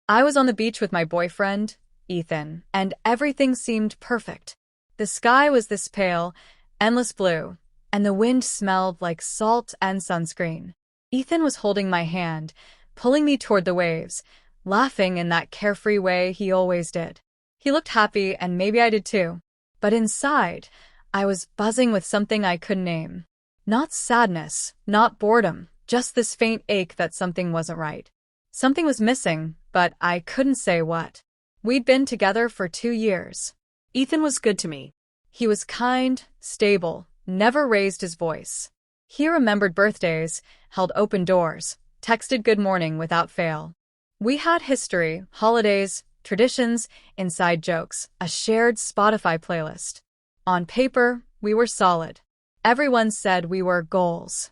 I was on the beach with my boyfriend, Ethan, and everything seemed perfect. The sky was this pale, endless blue, and the wind smelled like salt and sunscreen. Ethan was holding my hand, pulling me toward the waves, laughing in that carefree way he always did. He looked happy, and maybe I did too. But inside, I was buzzing with something I couldn't name. Not sadness, not boredom, just this faint ache that something wasn't right. Something was missing, but I couldn't say what. We'd been together for 2 years. Ethan was good to me. He was kind, stable, never raised his voice. He remembered birthdays, held open doors, texted good morning without fail. We had history, holidays, traditions, inside jokes, a shared Spotify playlist. On paper, we were solid. Everyone said we were goals.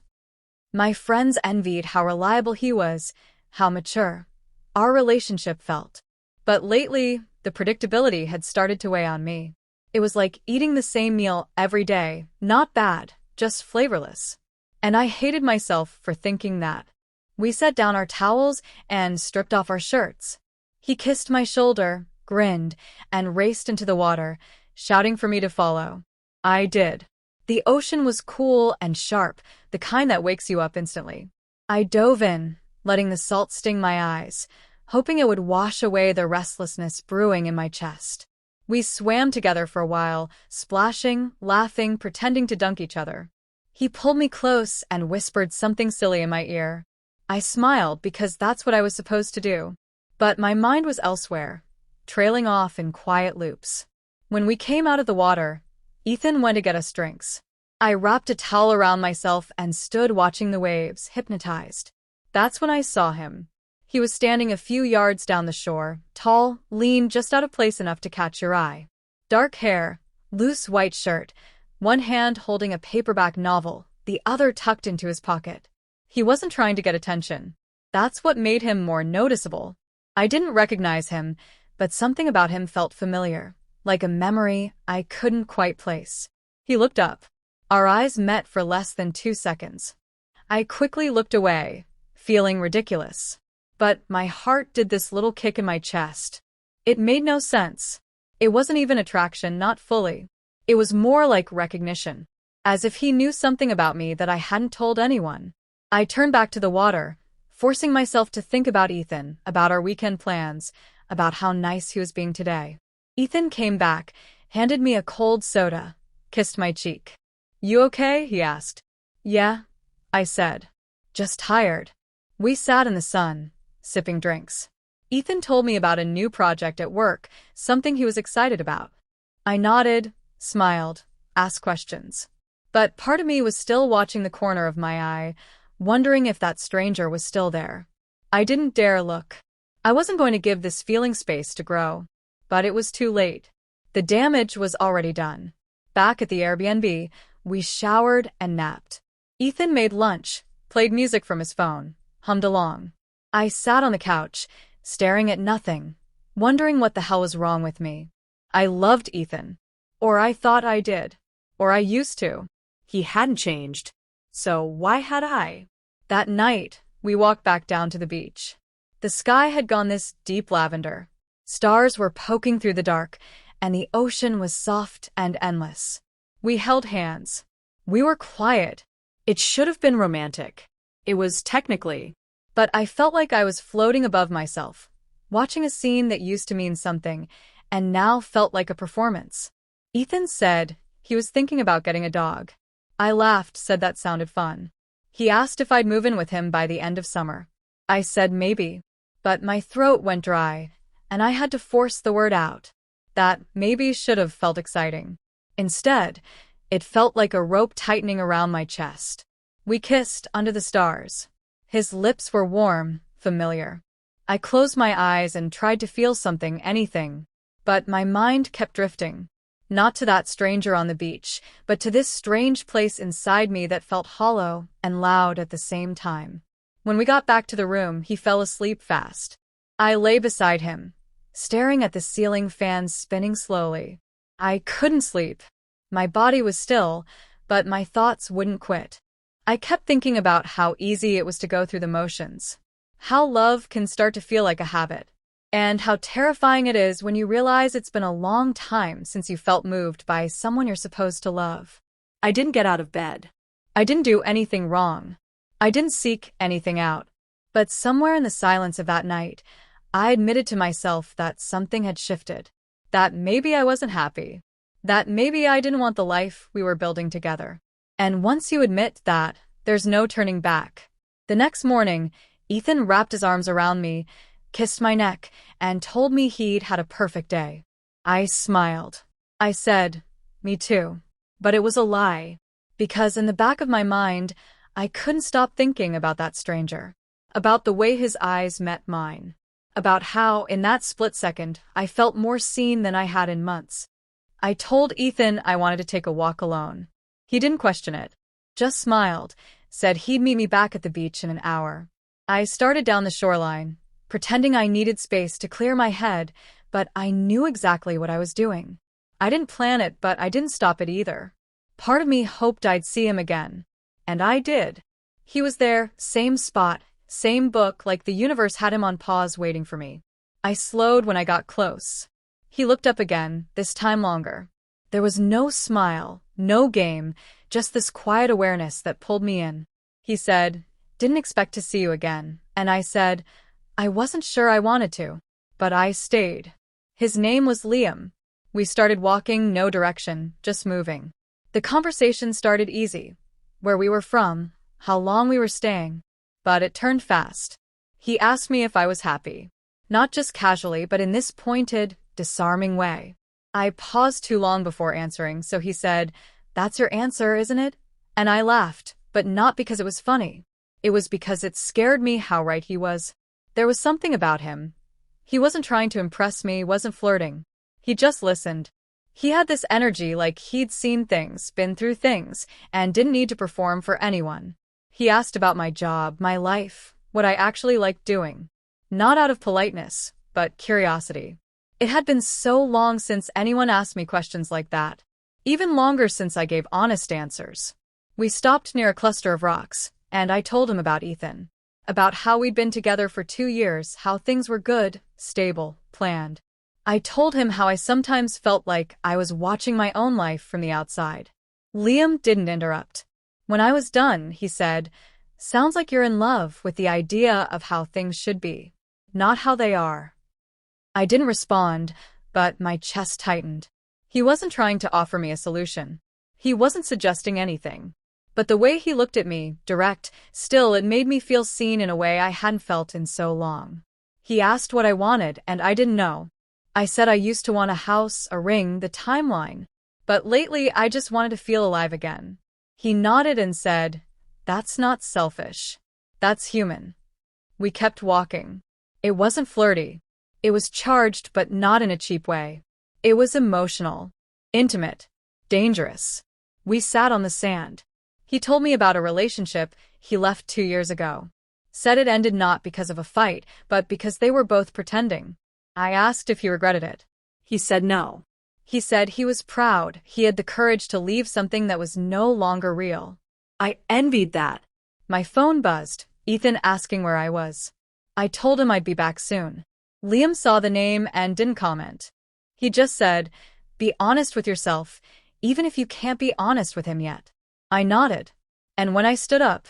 My friends envied how reliable he was, how mature our relationship felt. But lately, the predictability had started to weigh on me. It was like eating the same meal every day, not bad, just flavorless. And I hated myself for thinking that. We set down our towels and stripped off our shirts. He kissed my shoulder, grinned, and raced into the water, shouting for me to follow. I did. The ocean was cool and sharp, the kind that wakes you up instantly. I dove in, letting the salt sting my eyes, hoping it would wash away the restlessness brewing in my chest. We swam together for a while, splashing, laughing, pretending to dunk each other. He pulled me close and whispered something silly in my ear. I smiled because that's what I was supposed to do. But my mind was elsewhere, trailing off in quiet loops. When we came out of the water, Ethan went to get us drinks. I wrapped a towel around myself and stood watching the waves, hypnotized. That's when I saw him. He was standing a few yards down the shore, tall, lean, just out of place enough to catch your eye. Dark hair, loose white shirt, one hand holding a paperback novel, the other tucked into his pocket. He wasn't trying to get attention. That's what made him more noticeable. I didn't recognize him, but something about him felt familiar, like a memory I couldn't quite place. He looked up. Our eyes met for less than 2 seconds. I quickly looked away, feeling ridiculous. But my heart did this little kick in my chest. It made no sense. It wasn't even attraction, not fully. It was more like recognition, as if he knew something about me that I hadn't told anyone. I turned back to the water, forcing myself to think about Ethan, about our weekend plans, about how nice he was being today. Ethan came back, handed me a cold soda, kissed my cheek. "You okay?" he asked. "Yeah," I said. "Just tired." We sat in the sun, sipping drinks. Ethan told me about a new project at work, something he was excited about. I nodded, smiled, asked questions. But part of me was still watching the corner of my eye, wondering if that stranger was still there. I didn't dare look. I wasn't going to give this feeling space to grow. But it was too late. The damage was already done. Back at the Airbnb, we showered and napped. Ethan made lunch, played music from his phone, hummed along. I sat on the couch, staring at nothing, wondering what the hell was wrong with me. I loved Ethan. Or I thought I did. Or I used to. He hadn't changed. So why had I? That night, we walked back down to the beach. The sky had gone this deep lavender. Stars were poking through the dark, and the ocean was soft and endless. We held hands. We were quiet. It should have been romantic. It was technically. But I felt like I was floating above myself, watching a scene that used to mean something, and now felt like a performance. Ethan said he was thinking about getting a dog. I laughed, said that sounded fun. He asked if I'd move in with him by the end of summer. I said maybe. But my throat went dry, and I had to force the word out. That maybe should have felt exciting. Instead, it felt like a rope tightening around my chest. We kissed under the stars. His lips were warm, familiar. I closed my eyes and tried to feel something, anything. But my mind kept drifting. Not to that stranger on the beach, but to this strange place inside me that felt hollow and loud at the same time. When we got back to the room, he fell asleep fast. I lay beside him, staring at the ceiling fan spinning slowly. I couldn't sleep. My body was still, but my thoughts wouldn't quit. I kept thinking about how easy it was to go through the motions. How love can start to feel like a habit. and how terrifying it is when you realize it's been a long time since you felt moved by someone you're supposed to love. I didn't get out of bed. I didn't do anything wrong. I didn't seek anything out. But somewhere in the silence of that night, I admitted to myself that something had shifted. That maybe I wasn't happy. That maybe I didn't want the life we were building together. And once you admit that, there's no turning back. The next morning, Ethan wrapped his arms around me, kissed my neck, and told me he'd had a perfect day. I smiled. I said, "Me too." But it was a lie. Because in the back of my mind, I couldn't stop thinking about that stranger. About the way his eyes met mine. About how, in that split second, I felt more seen than I had in months. I told Ethan I wanted to take a walk alone. He didn't question it. Just smiled, said he'd meet me back at the beach in an hour. I started down the shoreline, pretending I needed space to clear my head, but I knew exactly what I was doing. I didn't plan it, but I didn't stop it either. Part of me hoped I'd see him again. And I did. He was there, same spot, same book, like the universe had him on pause waiting for me. I slowed when I got close. He looked up again, this time longer. There was no smile, no game, just this quiet awareness that pulled me in. He said, "Didn't expect to see you again." And I said, "I wasn't sure I wanted to." But I stayed. His name was Liam. We started walking, no direction, just moving. The conversation started easy. Where we were from, how long we were staying. But it turned fast. He asked me if I was happy. Not just casually, but in this pointed, disarming way. I paused too long before answering, so he said, "That's your answer, isn't it?" And I laughed, but not because it was funny. It was because it scared me how right he was. There was something about him. He wasn't trying to impress me, wasn't flirting. He just listened. He had this energy like he'd seen things, been through things, and didn't need to perform for anyone. He asked about my job, my life, what I actually liked doing. Not out of politeness, but curiosity. It had been so long since anyone asked me questions like that. Even longer since I gave honest answers. We stopped near a cluster of rocks, and I told him about Ethan. About how we'd been together for 2 years, how things were good, stable, planned. I told him how I sometimes felt like I was watching my own life from the outside. Liam didn't interrupt. When I was done, he said, "Sounds like you're in love with the idea of how things should be, not how they are." I didn't respond, but my chest tightened. He wasn't trying to offer me a solution. He wasn't suggesting anything. But the way he looked at me, direct, still, it made me feel seen in a way I hadn't felt in so long. He asked what I wanted, and I didn't know. I said I used to want a house, a ring, the timeline. But lately, I just wanted to feel alive again. He nodded and said, "That's not selfish. That's human." We kept walking. It wasn't flirty. It was charged, but not in a cheap way. It was emotional, intimate, dangerous. We sat on the sand. He told me about a relationship he left 2 years ago. Said it ended not because of a fight, but because they were both pretending. I asked if he regretted it. He said no. He said he was proud he had the courage to leave something that was no longer real. I envied that. My phone buzzed, Ethan asking where I was. I told him I'd be back soon. Liam saw the name and didn't comment. He just said, "Be honest with yourself, even if you can't be honest with him yet." I nodded. And when I stood up,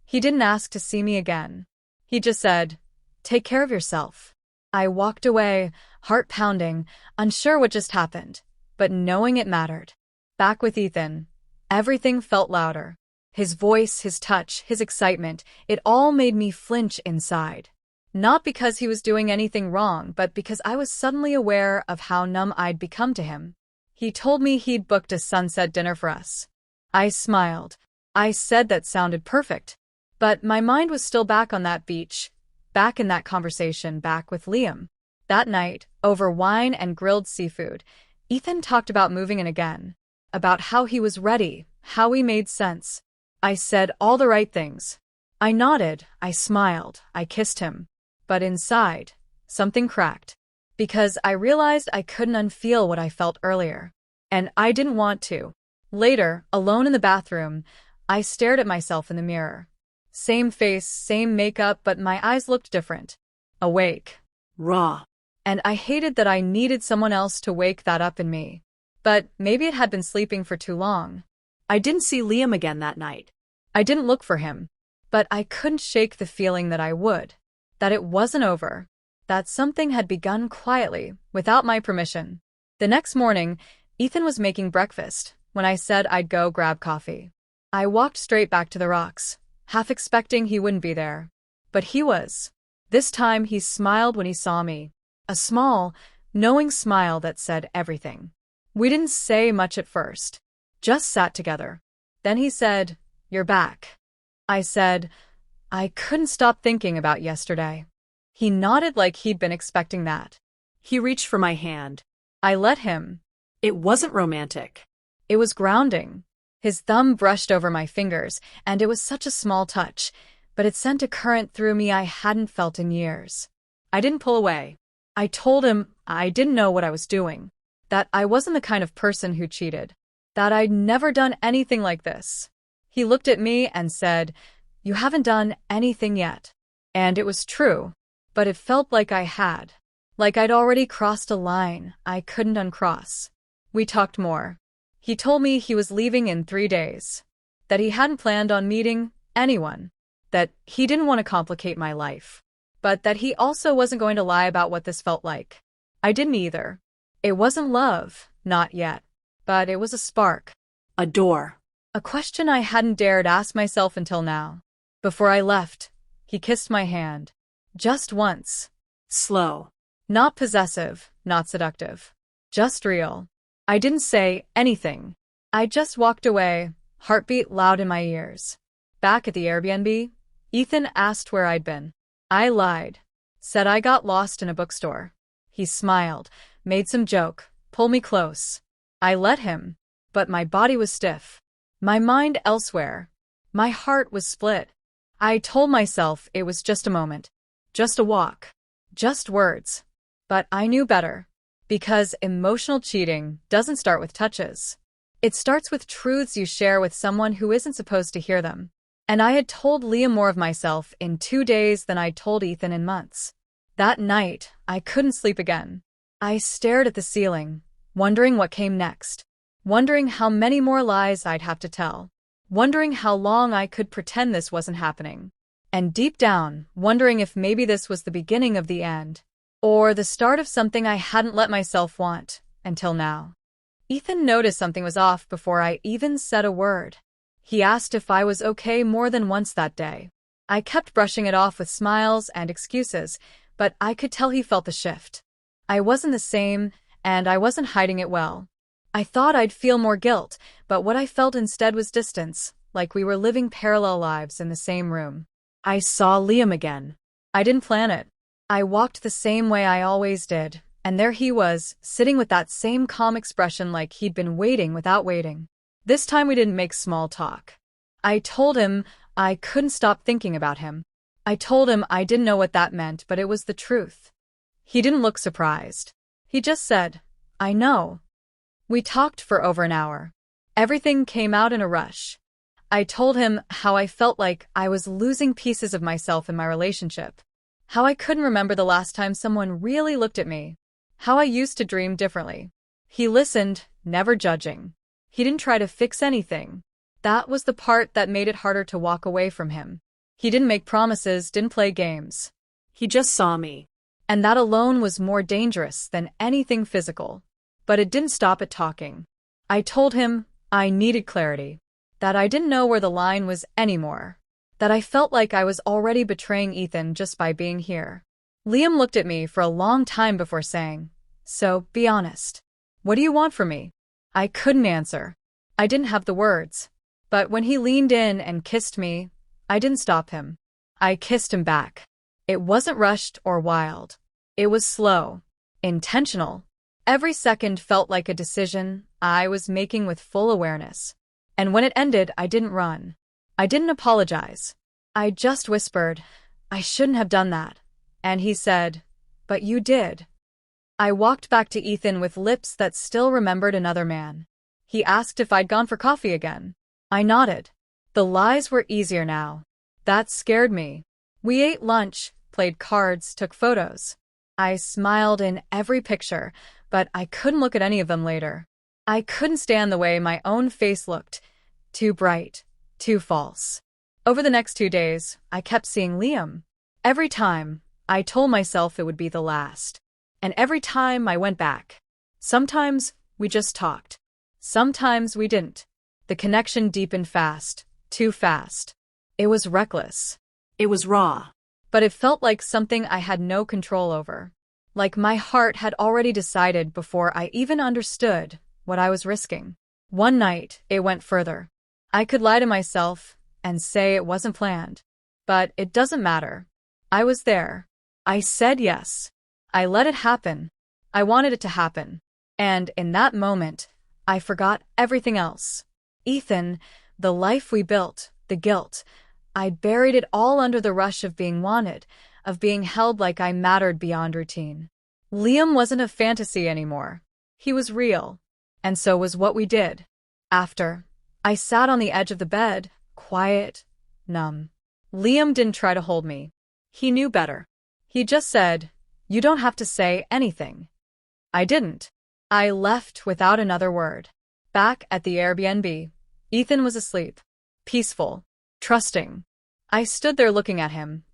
he didn't ask to see me again. He just said, "Take care of yourself." I walked away, heart pounding, unsure what just happened, but knowing it mattered. Back with Ethan, everything felt louder. His voice, his touch, his excitement, it all made me flinch inside. Not because he was doing anything wrong, but because I was suddenly aware of how numb I'd become to him. He told me he'd booked a sunset dinner for us. I smiled. I said that sounded perfect. But my mind was still back on that beach, back in that conversation, back with Liam. That night, over wine and grilled seafood, Ethan talked about moving in again. About how he was ready, how we made sense. I said all the right things. I nodded, I smiled, I kissed him. But inside, something cracked. Because I realized I couldn't unfeel what I felt earlier. And I didn't want to. Later, alone in the bathroom, I stared at myself in the mirror. Same face, same makeup, but my eyes looked different. Awake. Raw. And I hated that I needed someone else to wake that up in me. But maybe it had been sleeping for too long. I didn't see Liam again that night. I didn't look for him. But I couldn't shake the feeling that I would. That it wasn't over. That something had begun quietly, without my permission. The next morning, Ethan was making breakfast when I said I'd go grab coffee. I walked straight back to the rocks, half expecting he wouldn't be there. But he was. This time he smiled when he saw me. A small, knowing smile that said everything. We didn't say much at first. Just sat together. Then he said, "You're back." I said, "I couldn't stop thinking about yesterday." He nodded like he'd been expecting that. He reached for my hand. I let him. It wasn't romantic. It was grounding. His thumb brushed over my fingers, and it was such a small touch, but it sent a current through me I hadn't felt in years. I didn't pull away. I told him I didn't know what I was doing, that I wasn't the kind of person who cheated, that I'd never done anything like this. He looked at me and said, "You haven't done anything yet." And it was true, but it felt like I had. Like I'd already crossed a line I couldn't uncross. We talked more. He told me he was leaving in 3 days, that he hadn't planned on meeting anyone, that he didn't want to complicate my life, but that he also wasn't going to lie about what this felt like. I didn't either. It wasn't love, not yet, but it was a spark. A door. A question I hadn't dared ask myself until now. Before I left, he kissed my hand. Just once. Slow. Not possessive, not seductive. Just real. I didn't say anything. I just walked away, heartbeat loud in my ears. Back at the Airbnb, Ethan asked where I'd been. I lied. Said I got lost in a bookstore. He smiled, made some joke, pulled me close. I let him, but my body was stiff. My mind elsewhere. My heart was split. I told myself it was just a moment. Just a walk. Just words. But I knew better. Because emotional cheating doesn't start with touches. It starts with truths you share with someone who isn't supposed to hear them. And I had told Liam more of myself in 2 days than I'd told Ethan in months. That night, I couldn't sleep again. I stared at the ceiling, wondering what came next. Wondering how many more lies I'd have to tell. Wondering how long I could pretend this wasn't happening. And deep down, wondering if maybe this was the beginning of the end. Or the start of something I hadn't let myself want, until now. Ethan noticed something was off before I even said a word. He asked if I was okay more than once that day. I kept brushing it off with smiles and excuses, but I could tell he felt the shift. I wasn't the same, and I wasn't hiding it well. I thought I'd feel more guilt, but what I felt instead was distance, like we were living parallel lives in the same room. I saw Liam again. I didn't plan it. I walked the same way I always did, and there he was, sitting with that same calm expression like he'd been waiting without waiting. This time we didn't make small talk. I told him I couldn't stop thinking about him. I told him I didn't know what that meant, but it was the truth. He didn't look surprised. He just said, "I know." We talked for over an hour. Everything came out in a rush. I told him how I felt like I was losing pieces of myself in my relationship. How I couldn't remember the last time someone really looked at me. How I used to dream differently. He listened, never judging. He didn't try to fix anything. That was the part that made it harder to walk away from him. He didn't make promises, didn't play games. He just saw me. And that alone was more dangerous than anything physical. But it didn't stop at talking. I told him I needed clarity. That I didn't know where the line was anymore. That I felt like I was already betraying Ethan just by being here. Liam looked at me for a long time before saying, "So, be honest. What do you want from me?" I couldn't answer. I didn't have the words. But when he leaned in and kissed me, I didn't stop him. I kissed him back. It wasn't rushed or wild. It was slow, intentional. Every second felt like a decision I was making with full awareness. And when it ended, I didn't run. I didn't apologize. I just whispered, "I shouldn't have done that." And he said, "But you did." I walked back to Ethan with lips that still remembered another man. He asked if I'd gone for coffee again. I nodded. The lies were easier now. That scared me. We ate lunch, played cards, took photos. I smiled in every picture, but I couldn't look at any of them later. I couldn't stand the way my own face looked. Too bright, too false. Over the next 2 days, I kept seeing Liam. Every time, I told myself it would be the last. And every time I went back. Sometimes we just talked. Sometimes we didn't. The connection deepened fast, too fast. It was reckless. It was raw. But it felt like something I had no control over. Like my heart had already decided before I even understood what I was risking. One night, it went further. I could lie to myself and say it wasn't planned. But it doesn't matter. I was there. I said yes. I let it happen. I wanted it to happen. And in that moment, I forgot everything else. Ethan, the life we built, the guilt. I buried it all under the rush of being wanted, of being held like I mattered beyond routine. Liam wasn't a fantasy anymore. He was real. And so was what we did. After, I sat on the edge of the bed, quiet, numb. Liam didn't try to hold me. He knew better. He just said, "You don't have to say anything." I didn't. I left without another word. Back at the Airbnb, Ethan was asleep. Peaceful. Trusting. I stood there looking at him,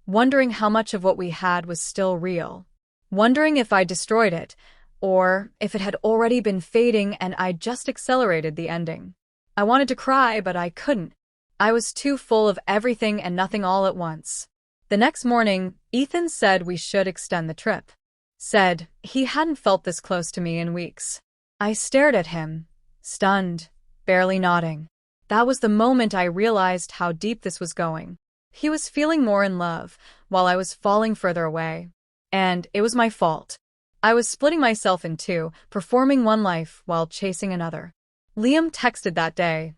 wondering how much of what we had was still real. Wondering if I destroyed it, or if it had already been fading and I just accelerated the ending. I wanted to cry, but I couldn't. I was too full of everything and nothing all at once. The next morning, Ethan said we should extend the trip. Said he hadn't felt this close to me in weeks. I stared at him, stunned, barely nodding. That was the moment I realized how deep this was going. He was feeling more in love, while I was falling further away. And it was my fault. I was splitting myself in two, performing one life while chasing another. Liam texted that day,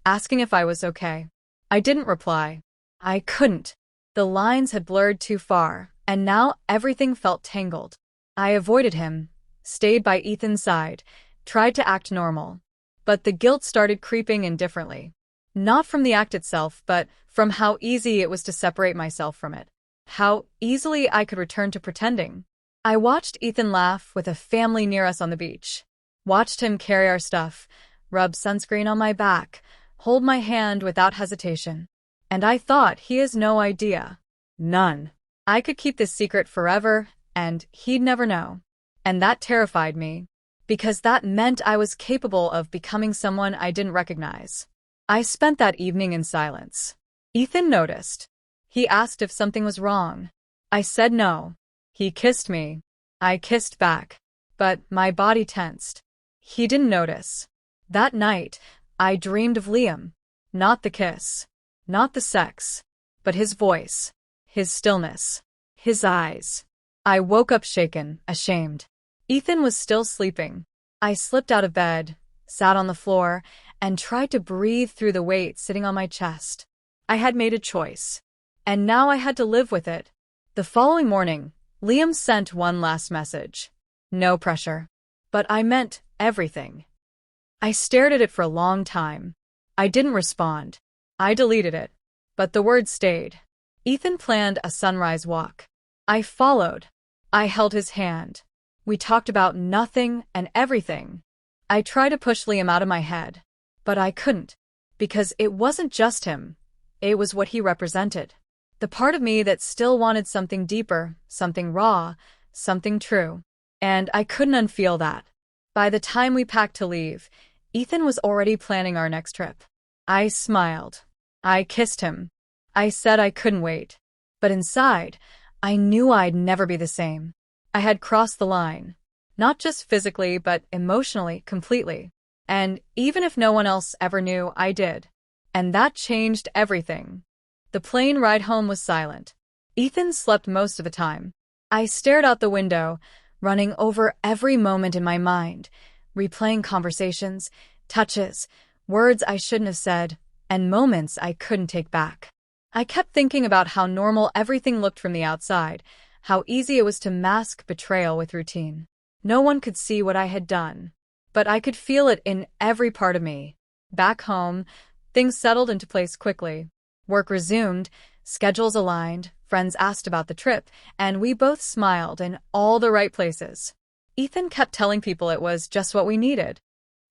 asking if I was okay. I didn't reply. I couldn't. The lines had blurred too far, and now everything felt tangled. I avoided him, stayed by Ethan's side, tried to act normal. But the guilt started creeping in differently. Not from the act itself, but from how easy it was to separate myself from it. How easily I could return to pretending. I watched Ethan laugh with a family near us on the beach. Watched him carry our stuff, rub sunscreen on my back, hold my hand without hesitation. And I thought he has no idea. None. I could keep this secret forever, and he'd never know. And that terrified me. Because that meant I was capable of becoming someone I didn't recognize. I spent that evening in silence. Ethan noticed. He asked if something was wrong. I said no. He kissed me. I kissed back. But my body tensed. He didn't notice. That night, I dreamed of Liam. Not the kiss. Not the sex. But his voice. His stillness. His eyes. I woke up shaken, ashamed. Ethan was still sleeping. I slipped out of bed, sat on the floor, and tried to breathe through the weight sitting on my chest. I had made a choice. And now I had to live with it. The following morning, Liam sent one last message. No pressure. But I meant everything. I stared at it for a long time. I didn't respond. I deleted it. But the words stayed. Ethan planned a sunrise walk. I followed. I held his hand. We talked about nothing and everything. I tried to push Liam out of my head, but I couldn't, because it wasn't just him. It was what he represented. The part of me that still wanted something deeper, something raw, something true. And I couldn't unfeel that. By the time we packed to leave, Ethan was already planning our next trip. I smiled. I kissed him. I said I couldn't wait. But inside, I knew I'd never be the same. I had crossed the line. Not just physically, but emotionally, completely. And even if no one else ever knew, I did. And that changed everything. The plane ride home was silent. Ethan slept most of the time. I stared out the window, running over every moment in my mind, replaying conversations, touches, words I shouldn't have said, and moments I couldn't take back. I kept thinking about how normal everything looked from the outside, how easy it was to mask betrayal with routine. No one could see what I had done, but I could feel it in every part of me. Back home, things settled into place quickly. Work resumed, schedules aligned, Friends asked about the trip, and we both smiled in all the right places. Ethan kept telling people it was just what we needed.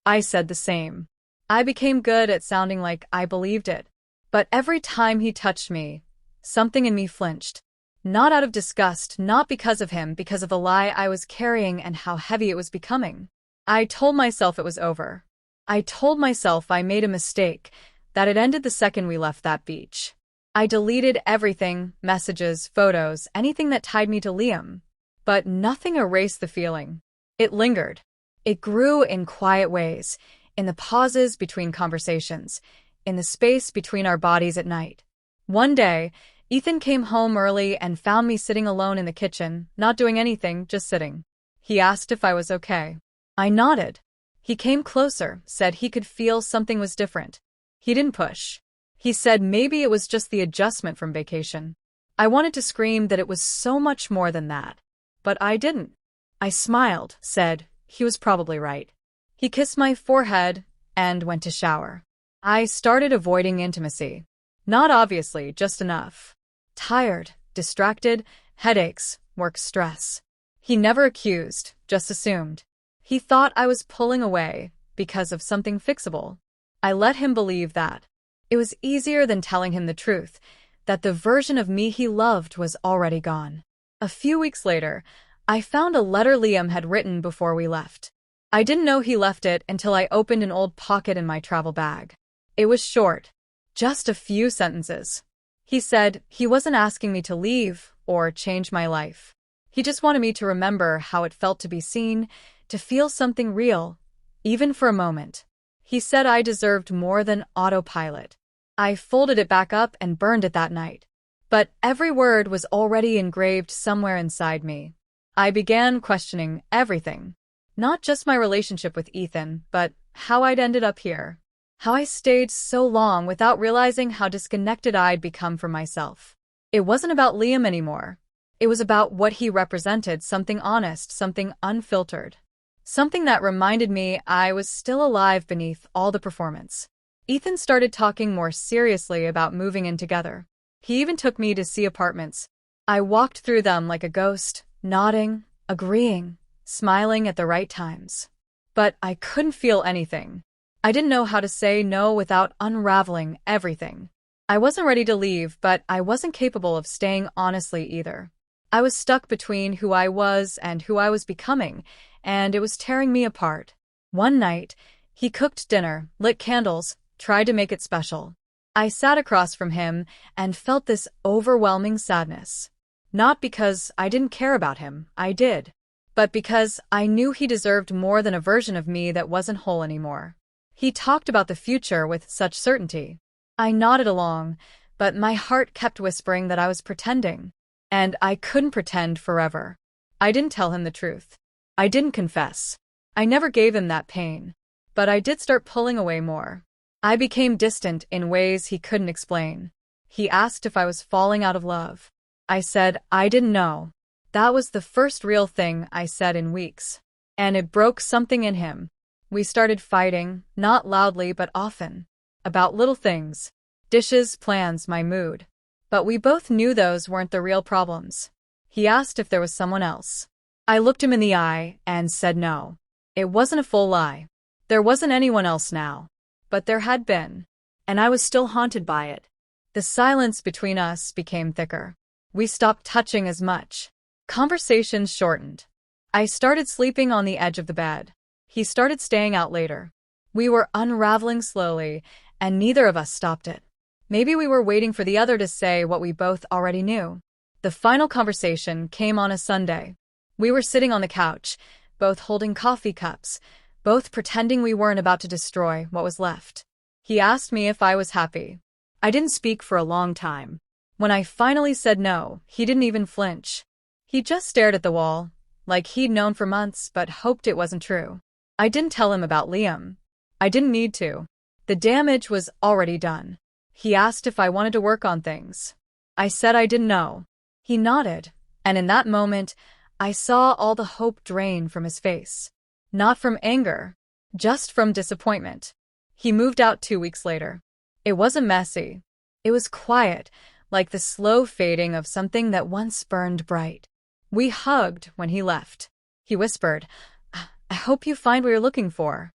I said the same. I became good at sounding like I believed it. But every time he touched me, something in me flinched. Not out of disgust, not because of him, because of the lie I was carrying and how heavy it was becoming. I told myself it was over. I told myself I made a mistake, that it ended the second we left that beach. I deleted everything, messages, photos, anything that tied me to Liam. But nothing erased the feeling. It lingered. It grew in quiet ways, in the pauses between conversations, in the space between our bodies at night. One day, Ethan came home early and found me sitting alone in the kitchen, not doing anything, just sitting. He asked if I was okay. I nodded. He came closer, said he could feel something was different. He didn't push. He said maybe it was just the adjustment from vacation. I wanted to scream that it was so much more than that. But I didn't. I smiled, said he was probably right. He kissed my forehead and went to shower. I started avoiding intimacy. Not obviously, just enough. Tired, distracted, headaches, work stress. He never accused, just assumed. He thought I was pulling away because of something fixable. I let him believe that. It was easier than telling him the truth, that the version of me he loved was already gone. A few weeks later, I found a letter Liam had written before we left. I didn't know he left it until I opened an old pocket in my travel bag. It was short, just a few sentences. He said he wasn't asking me to leave or change my life. He just wanted me to remember how it felt to be seen, to feel something real, even for a moment. He said I deserved more than autopilot. I folded it back up and burned it that night. But every word was already engraved somewhere inside me. I began questioning everything. Not just my relationship with Ethan, but how I'd ended up here. How I stayed so long without realizing how disconnected I'd become from myself. It wasn't about Liam anymore. It was about what he represented, something honest, something unfiltered. Something that reminded me I was still alive beneath all the performance. Ethan started talking more seriously about moving in together. He even took me to see apartments. I walked through them like a ghost, nodding, agreeing, smiling at the right times. But I couldn't feel anything. I didn't know how to say no without unraveling everything. I wasn't ready to leave, but I wasn't capable of staying honestly either. I was stuck between who I was and who I was becoming, and it was tearing me apart. One night, he cooked dinner, lit candles, tried to make it special. I sat across from him and felt this overwhelming sadness. Not because I didn't care about him, I did, but because I knew he deserved more than a version of me that wasn't whole anymore. He talked about the future with such certainty. I nodded along, but my heart kept whispering that I was pretending. And I couldn't pretend forever. I didn't tell him the truth. I didn't confess. I never gave him that pain. But I did start pulling away more. I became distant in ways he couldn't explain. He asked if I was falling out of love. I said I didn't know. That was the first real thing I said in weeks. And it broke something in him. We started fighting, not loudly but often. About little things. Dishes, plans, my mood. But we both knew those weren't the real problems. He asked if there was someone else. I looked him in the eye and said no. It wasn't a full lie. There wasn't anyone else now. But there had been. And I was still haunted by it. The silence between us became thicker. We stopped touching as much. Conversations shortened. I started sleeping on the edge of the bed. He started staying out later. We were unraveling slowly, and neither of us stopped it. Maybe we were waiting for the other to say what we both already knew. The final conversation came on a Sunday. We were sitting on the couch, both holding coffee cups, both pretending we weren't about to destroy what was left. He asked me if I was happy. I didn't speak for a long time. When I finally said no, he didn't even flinch. He just stared at the wall, like he'd known for months but hoped it wasn't true. I didn't tell him about Liam. I didn't need to. The damage was already done. He asked if I wanted to work on things. I said I didn't know. He nodded, and in that moment, I saw all the hope drain from his face. Not from anger, just from disappointment. He moved out 2 weeks later. It wasn't messy. It was quiet, like the slow fading of something that once burned bright. We hugged when he left. He whispered, "I hope you find what you're looking for."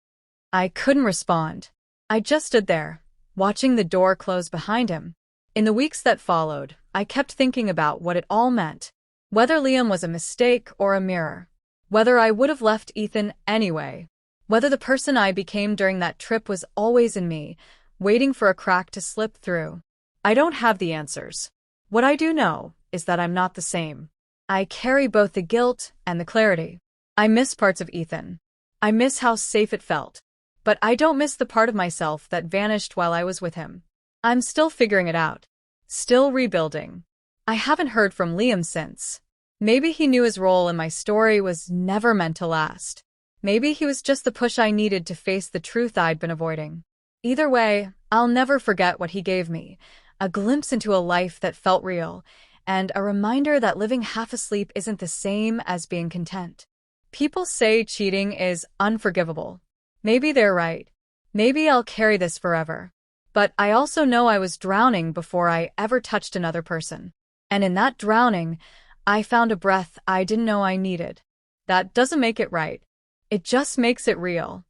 I couldn't respond. I just stood there, watching the door close behind him. In the weeks that followed, I kept thinking about what it all meant. Whether Liam was a mistake or a mirror. Whether I would have left Ethan anyway. Whether the person I became during that trip was always in me, waiting for a crack to slip through. I don't have the answers. What I do know is that I'm not the same. I carry both the guilt and the clarity. I miss parts of Ethan. I miss how safe it felt. But I don't miss the part of myself that vanished while I was with him. I'm still figuring it out. Still rebuilding. I haven't heard from Liam since. Maybe he knew his role in my story was never meant to last. Maybe he was just the push I needed to face the truth I'd been avoiding. Either way, I'll never forget what he gave me. A glimpse into a life that felt real, and a reminder that living half asleep isn't the same as being content. People say cheating is unforgivable. Maybe they're right. Maybe I'll carry this forever. But I also know I was drowning before I ever touched another person. And in that drowning, I found a breath I didn't know I needed. That doesn't make it right. It just makes it real.